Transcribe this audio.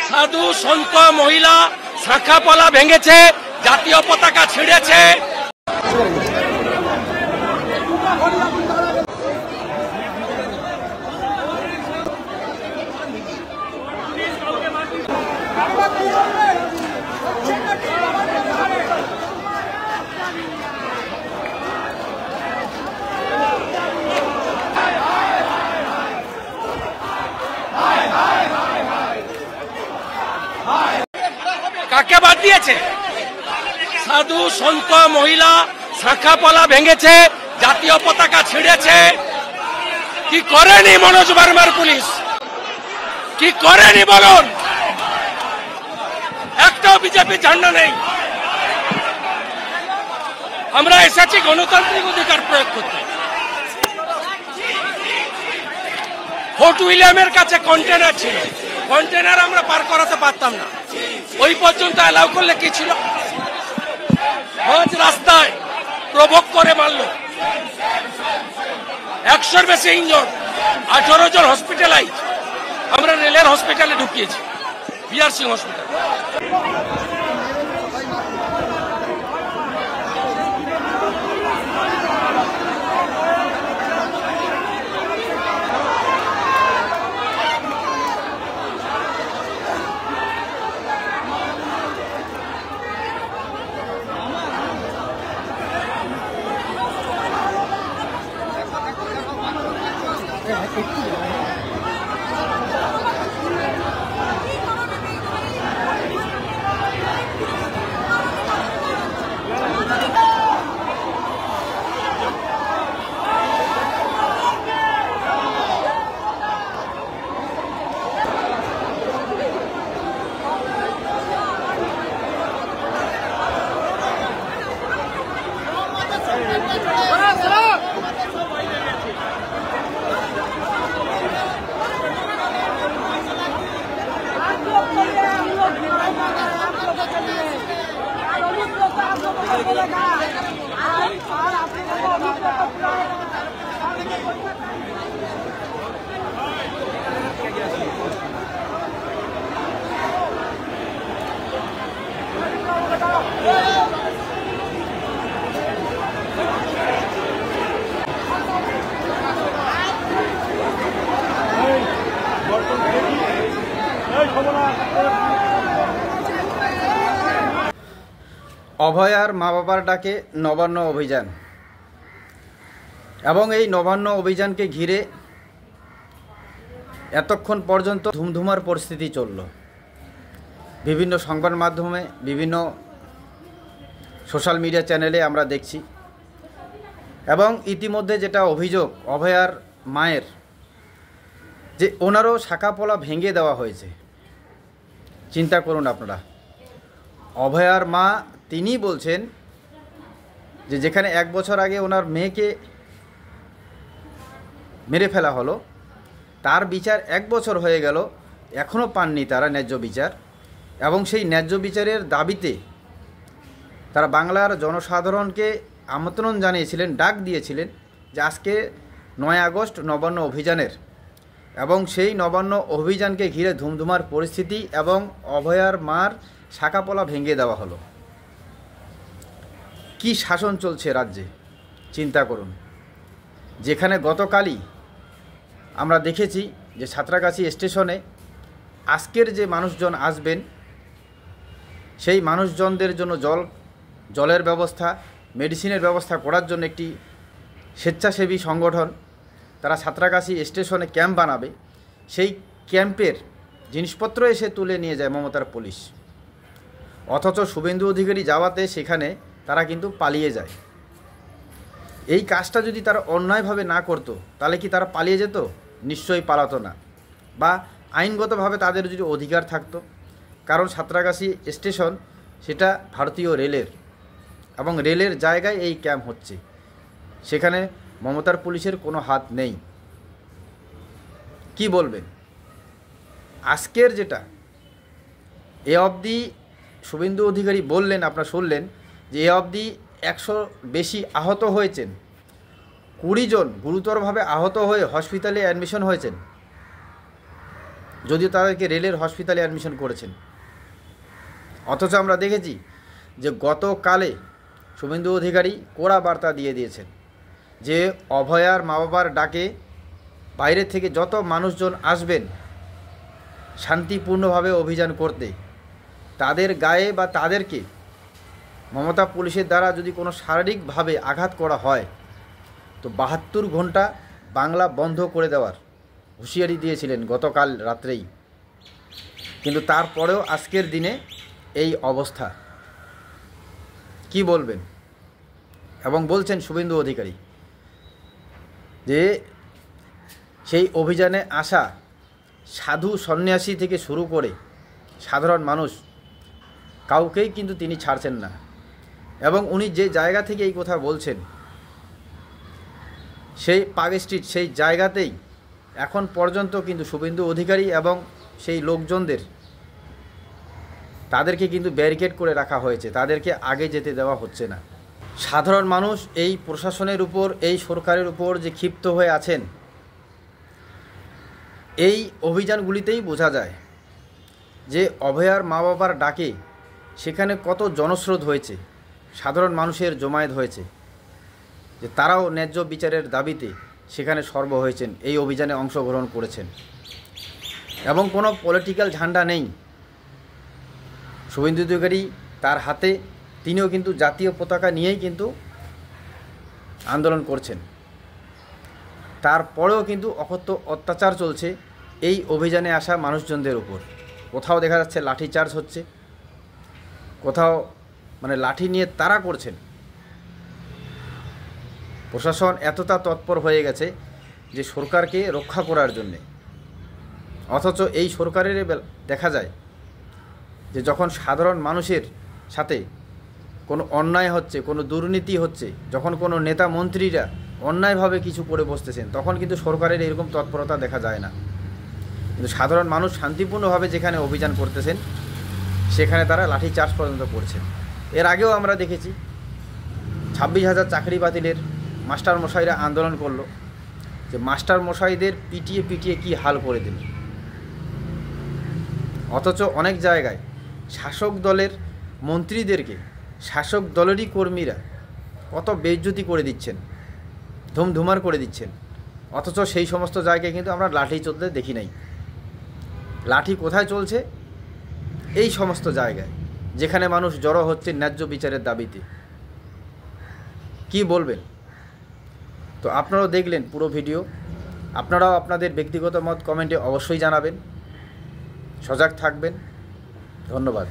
সাধু সন্ত মহিলা শাখাপলা ভেঙেছে, জাতীয় পতাকা ছিঁড়েছে। কাকে বাদ দিয়েছে? সাধু সন্ত মহিলা শাখাপলা ভেঙেছে, জাতীয় পতাকা ছিঁড়েছে। কি করেনি মনোজ ভার্মার পুলিশ? কি করেনি বলুন? একটাও বিজেপি ঝান্ডা নেই। আমরা এসেছি গণতান্ত্রিক অধিকার প্রয়োগ করতে। ফোর্ট উইলিয়ামের কাছে কন্টেনার ছিল, কন্টেনার আমরা পার করাতে পারতাম না। ওই পর্যন্ত অ্যালাউ করলে কি ছিল? আজ রাস্তায় প্রভোগ করে মারল, 100-র বেশি ইঞ্জুর, 18 জন হসপিটালাইজ। আমরা রেলের হসপিটালে ঢুকিয়েছি, বিআর সিং হসপিটাল। অভয়ার মা বাবার ডাকে নবান্ন অভিযান, এবং এই নবান্ন অভিযানকে ঘিরে এতক্ষণ পর্যন্ত ধুমধুমার পরিস্থিতি চলল। বিভিন্ন সংবাদ মাধ্যমে, বিভিন্ন সোশ্যাল মিডিয়া চ্যানেলে আমরা দেখছি। এবং ইতিমধ্যে যেটা অভিযোগ অভয়ার মায়ের, যে ওনারও শাখাপলা ভেঙে দেওয়া হয়েছে। চিন্তা করুন আপনারা, অভয়ার মা তিনি বলছেন যে যেখানে 1 বছর আগে ওনার মেয়েকে মেরে ফেলা হলো, তার বিচার 1 বছর হয়ে গেল, এখনও পাননি তারা ন্যায্য বিচার। এবং সেই ন্যায্য বিচারের দাবিতে তারা বাংলার জনসাধারণকে আমন্ত্রণ জানিয়েছিলেন, ডাক দিয়েছিলেন যে আজকে 9 আগস্ট নবান্ন অভিযানের, এবং সেই নবান্ন অভিযানকে ঘিরে ধুমধুমার পরিস্থিতি এবং অভয়ার মার শাখাপলা ভেঙে দেওয়া হলো। কি শাসন চলছে রাজ্যে চিন্তা করুন। যেখানে গতকালই আমরা দেখেছি যে সাঁতরাগাছি স্টেশনে আজকের যে মানুষজন আসবেন, সেই মানুষজনদের জন্য জলের ব্যবস্থা, মেডিসিনের ব্যবস্থা করার জন্য একটি স্বেচ্ছাসেবী সংগঠন তারা সাঁতরাগাছি স্টেশনে ক্যাম্প বানাবে। সেই ক্যাম্পের জিনিসপত্র এসে তুলে নিয়ে যায় মমতার পুলিশ, অথচ শুভেন্দু অধিকারী যাওয়াতে সেখানে তারা কিন্তু পালিয়ে যায়। এই কাজটা যদি তারা অন্যায়ভাবে না করতো তাহলে কি তারা পালিয়ে যেত? নিশ্চয়ই পালাতো না। বা আইনগতভাবে তাদের যদি অধিকার থাকতো, কারণ সাঁতরাগাছি স্টেশন সেটা ভারতীয় রেলের, এবং রেলের জায়গায় এই ক্যাম্প হচ্ছে, সেখানে মমতার পুলিশের কোনো হাত নেই। কি বলবেন? আজকের যেটা এ অবধি শুভেন্দু অধিকারী বললেন, আপনারা শুনলেন যে এ অবধি 100 বেশি আহত হয়েছেন, 20 জন গুরুতরভাবে আহত হয়ে হসপিটালে অ্যাডমিশন হয়েছেন। যদিও তাদেরকে রেলের হসপিটালে অ্যাডমিশন করেছেন। অথচ আমরা দেখেছি যে গতকালে শুভেন্দু অধিকারী কড়া বার্তা দিয়ে দিয়েছেন যে অভয়ার মা বাবার ডাকে বাইরে থেকে যত মানুষজন আসবেন শান্তিপূর্ণভাবে অভিযান করতে, তাদের গায়ে বা তাদেরকে মমতা পুলিশের দ্বারা যদি কোনো শারীরিকভাবে আঘাত করা হয় তো 72 ঘন্টা বাংলা বন্ধ করে দেওয়ার হুঁশিয়ারি দিয়েছিলেন গতকাল রাত্রেই। কিন্তু তারপরেও আজকের দিনে এই অবস্থা, কি বলবেন? এবং বলছেন শুভেন্দু অধিকারী যে সেই অভিযানে আসা সাধু সন্ন্যাসী থেকে শুরু করে সাধারণ মানুষ কাউকেই কিন্তু তিনি ছাড়ছেন না। এবং উনি যে জায়গা থেকে এই কথা বলছেন সেই পার্ক স্ট্রিট, সেই জায়গাতেই এখন পর্যন্ত কিন্তু শুভেন্দু অধিকারী এবং সেই লোকজনদের তাদেরকে কিন্তু ব্যারিকেড করে রাখা হয়েছে, তাদেরকে আগে যেতে দেওয়া হচ্ছে না। সাধারণ মানুষ এই প্রশাসনের উপর, এই সরকারের উপর যে ক্ষিপ্ত হয়ে আছেন এই অভিযানগুলিতেই বোঝা যায় যে অভয়ার মা বাবার ডাকে সেখানে কত জনস্রোত হয়েছে, সাধারণ মানুষের জমায়েত হয়েছে, যে তারাও ন্যায্য বিচারের দাবিতে সেখানে সরব হয়েছেন, এই অভিযানে অংশগ্রহণ করেছেন। এবং কোনো পলিটিক্যাল ঝান্ডা নেই। শুভেন্দু অধিকারী তার হাতে, তিনিও কিন্তু জাতীয় পতাকা নিয়েই কিন্তু আন্দোলন করছেন। তারপরেও কিন্তু অকথ্য অত্যাচার চলছে এই অভিযানে আসা মানুষজনদের উপর। কোথাও দেখা যাচ্ছে লাঠিচার্জ হচ্ছে, কোথাও মানে লাঠি নিয়ে তাড়া করছেন। প্রশাসন এতটা তৎপর হয়ে গেছে যে সরকারকে রক্ষা করার জন্যে। অথচ এই সরকারের দেখা যায় যে যখন সাধারণ মানুষের সাথে কোনো অন্যায় হচ্ছে, কোনো দুর্নীতি হচ্ছে, যখন কোনো নেতা মন্ত্রীরা অন্যায়ভাবে কিছু করে বসতেছেন, তখন কিন্তু সরকারের এরকম তৎপরতা দেখা যায় না। কিন্তু সাধারণ মানুষ শান্তিপূর্ণভাবে যেখানে অভিযান করতেছেন সেখানে তারা লাঠিচার্জ পর্যন্ত করছেন। এর আগেও আমরা দেখেছি 26,000 চাকরি বাতিলের মাস্টার মশাইরা আন্দোলন করলো, যে মাস্টার মশাইদের পিটিয়ে পিটিয়ে কি হাল করে দিল। অথচ অনেক জায়গায় শাসক দলের মন্ত্রীদেরকে শাসক দলেরই কর্মীরা কত বেইজ্জতি করে দিচ্ছেন, ধুমধুমার করে দিচ্ছেন। অথচ সেই সমস্ত জায়গায় কিন্তু আমরা লাঠি চলতে দেখি নাই। লাঠি কোথায় চলছে? এই সমস্ত জায়গায় যেখানে মানুষ জড়ো হচ্ছে ন্যায্য বিচারের দাবিতে। কি বলবেন? তো আপনারাও দেখলেন পুরো ভিডিও, আপনারাও আপনাদের ব্যক্তিগত মত কমেন্টে অবশ্যই জানাবেন। সজাগ থাকবেন। ধন্যবাদ।